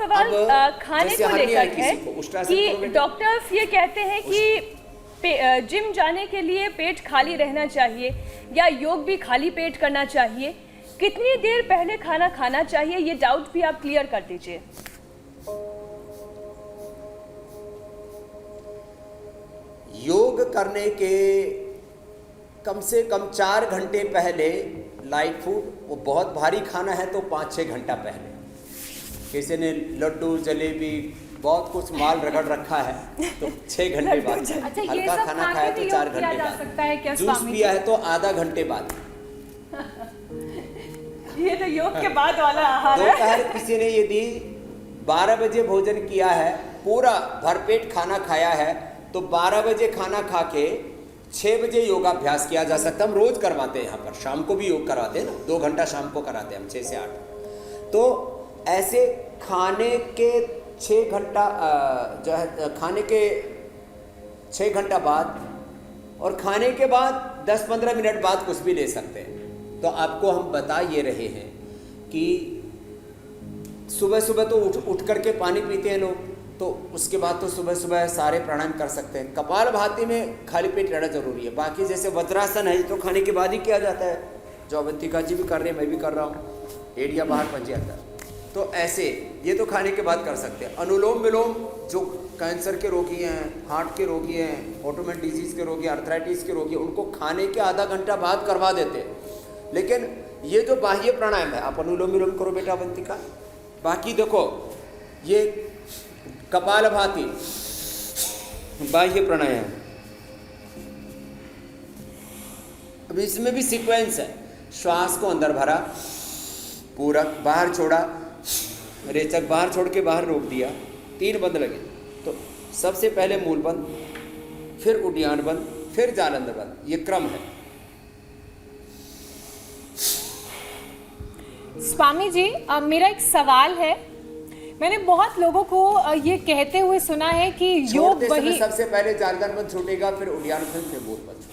सवाल खाने को लेकर है कि डॉक्टर्स ये कहते हैं कि जिम जाने के लिए पेट खाली रहना चाहिए या योग भी खाली पेट करना चाहिए, कितनी देर पहले खाना खाना चाहिए, ये डाउट भी आप क्लियर कर दीजिए। योग करने के कम से कम 4 घंटे पहले लाइट फूड, वो बहुत भारी खाना है तो 5-6 घंटा पहले। किसी ने लड्डू जलेबी बहुत कुछ माल रगड़ रखा है तो 6 घंटे बाद। अच्छा, हल्का खाना खाया तो 4 घंटे बाद। जूस पिया है तो आधा घंटे बाद। ये तो योग के बाद वाला आहार है। दोपहर किसी ने यदि 12 बजे भोजन किया है, पूरा भरपेट खाना खाया है, तो 12 बजे खाना खा के 6 बजे योगाभ्यास किया जा सकता है। हम रोज करवाते हैं यहाँ पर, शाम को भी योग करवाते हैं ना, 2 घंटा शाम को कराते हैं हम 6 से 8। तो ऐसे खाने के 6 घंटा जो है, खाने के 6 घंटा बाद और खाने के बाद 10-15 मिनट बाद कुछ भी ले सकते हैं। तो आपको हम बता ये रहे हैं कि सुबह सुबह तो उठ करके पानी पीते हैं लोग, तो उसके बाद तो सुबह सुबह सारे प्राणायाम कर सकते हैं। कपालभाति में खाली पेट रहना जरूरी है। बाकी जैसे वज्रासन है तो खाने के बाद ही किया जाता है, जो अवंतिका जी भी कर रहे हैं, मैं भी कर रहा हूँ, एड़िया बाहर पंजे अंदर। तो ऐसे ये तो खाने के बाद कर सकते हैं। अनुलोम विलोम जो कैंसर के रोगी हैं, हार्ट के रोगी हैं, ऑटोमेन डिजीज़ के रोगी, अर्थराइटिस के रोगी, उनको खाने के आधा घंटा बाद करवा देते हैं। लेकिन ये जो बाह्य प्राणायाम है, आप अनुलोम विलोम करो बेटा अवंतिका। बाकी देखो ये कपालभाति बाह्य प्राणायाम, अब इसमें भी सीक्वेंस है। श्वास को अंदर भरा, पूरक बाहर छोड़ा, रेचक बाहर छोड़ के बाहर रोक दिया, 3 बंद लगे। तो सबसे पहले मूल बंद, फिर उड्डयन बंद, फिर जालंधर बंद, ये क्रम है। स्वामी जी, मेरा एक सवाल है। मैंने बहुत लोगों को ये कहते हुए सुना है कि योग वही, सबसे पहले जालंधर बंद छूटेगा, फिर उड्डयन बंद, फिर मूल बंद।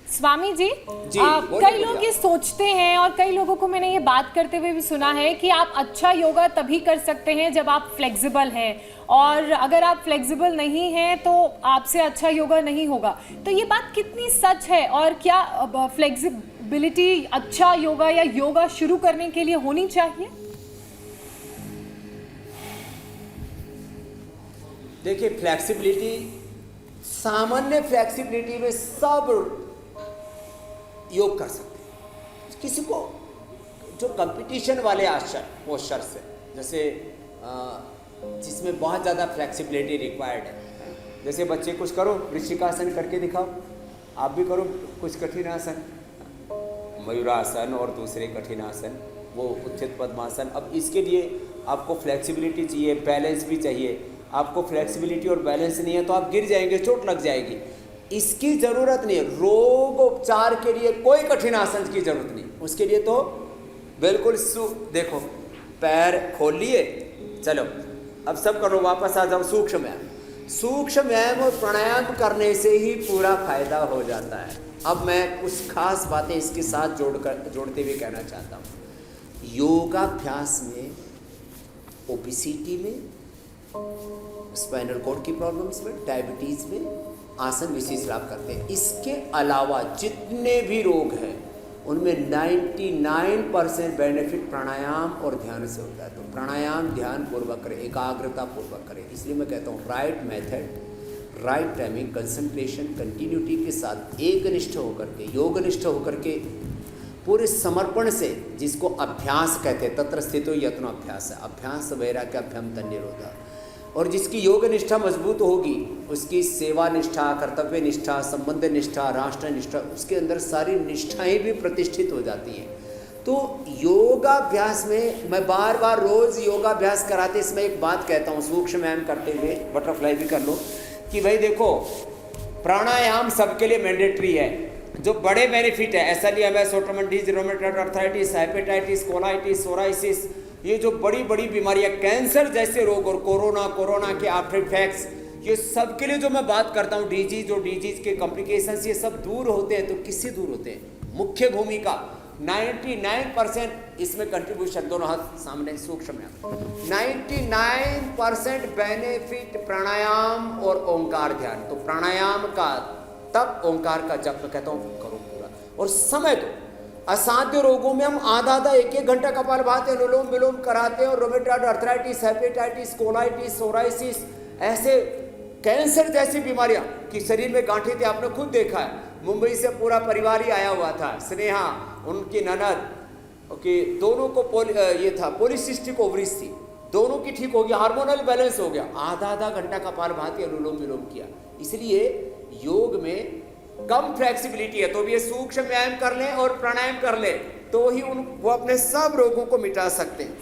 स्वामी जी, कई लोग ये सोचते हैं और कई लोगों को मैंने ये बात करते हुए भी सुना है कि आप अच्छा योगा तभी कर सकते हैं जब आप फ्लेक्सिबल हैं, और अगर आप फ्लेक्सिबल नहीं हैं तो आपसे अच्छा योगा नहीं होगा। तो ये बात कितनी सच है, और क्या फ्लेक्सिबिलिटी अच्छा योगा या योगा शुरू करने के लिए होनी चाहिए? देखिए, फ्लेक्सिबिलिटी, सामान्य फ्लेक्सिबिलिटी में सब योग कर सकते हैं। किसी को जो कंपटीशन वाले आसन पोस्चर से, जैसे जिसमें बहुत ज़्यादा फ्लेक्सिबिलिटी रिक्वायर्ड है, जैसे बच्चे कुछ करो, वृश्चिकासन करके दिखाओ, आप भी करो कुछ कठिन आसन, मयूरासन और दूसरे कठिन आसन, वो उच्चित पद्मासन। अब इसके लिए आपको फ्लेक्सिबिलिटी चाहिए, बैलेंस भी चाहिए। आपको फ्लेक्सिबिलिटी और बैलेंस नहीं है तो आप गिर जाएंगे, चोट लग जाएगी। इसकी ज़रूरत नहीं है। रोग उपचार के लिए कोई कठिन आसन की जरूरत नहीं, उसके लिए तो बिल्कुल देखो, पैर खोल लिए, चलो अब सब करो, वापस आ जाओ। सूक्ष्म व्यायाम, सूक्ष्म व्यायाम और प्राणायाम करने से ही पूरा फायदा हो जाता है। अब मैं कुछ खास बातें इसके साथ जोड़ते हुए कहना चाहता हूँ। योगाभ्यास में ओबेसिटी में, स्पाइनल कॉर्ड की प्रॉब्लम्स में, डायबिटीज़ में आसन विशेष लाभ करते हैं। इसके अलावा जितने भी रोग हैं उनमें 99% बेनिफिट प्राणायाम और ध्यान से होता है। तो प्राणायाम ध्यान पूर्वक करें, एकाग्रता पूर्वक करें। इसलिए मैं कहता हूँ right method, right timing, concentration, continuity के साथ एकनिष्ठ होकर के, योगनिष्ठ होकर के, पूरे समर्पण से, जिसको अभ्यास कहते हैं, तत्र स्थितो यत्नो अभ्यास है, अभ्यास वैराग्याभ्याम तन्निरोधा। और जिसकी योग निष्ठा मजबूत होगी, उसकी सेवा निष्ठा, कर्तव्य निष्ठा, संबंध निष्ठा, राष्ट्र निष्ठा, उसके अंदर सारी निष्ठाएं भी प्रतिष्ठित हो जाती हैं। तो योगाभ्यास में मैं बार बार रोज़ योगाभ्यास कराते इसमें एक बात कहता हूँ, सूक्ष्म व्यायाम करते हुए, बटरफ्लाई भी कर लो, कि भाई देखो, प्राणायाम सबके लिए मैंडेटरी है। जो बड़े बेनिफिट है, SLEMS, autoimmune disease, rheumatoid arthritis, hepatitis, colitis, psoriasis, ये जो बड़ी बड़ी बीमारियां, कैंसर जैसे रोग और कोरोना के आफ्टर इफेक्ट्स, ये सब के लिए जो मैं बात करता हूँ, डिजीज और डिजीज के कॉम्प्लिकेशंस, ये सब दूर होते हैं। तो किससे दूर होते हैं? मुख्य भूमिका 99% इसमें कंट्रीब्यूशन, दोनों हाथ सामने सूक्ष्म में, 99% बेनिफिट प्राणायाम और ओंकार ध्यान। तो प्राणायाम का तब ओंकार का जप कहता हूँ करो पूरा, और समय दो। असाध्य रोगों में हम आधा 1-1 घंटा कपालभाति अनुलोम विलोम कराते हैं, और rheumatoid arthritis, hepatitis, colitis, psoriasis, ऐसे कैंसर जैसी बीमारियां कि शरीर में गांठें थी, आपने खुद देखा है। मुंबई से पूरा परिवार ही आया हुआ था, स्नेहा, उनकी ननद, कि दोनों को ये था पॉलीसिस्टिक ओवरीज थी, दोनों की ठीक हो गया, हार्मोनल बैलेंस हो गया। आधा घंटा कपालभाति अनुलोम विलोम किया। इसलिए योग में कम फ्लेक्सिबिलिटी है, तो भी ये सूक्ष्म व्यायाम कर लें और प्राणायाम कर लें, तो ही वो अपने सब रोगों को मिटा सकते हैं।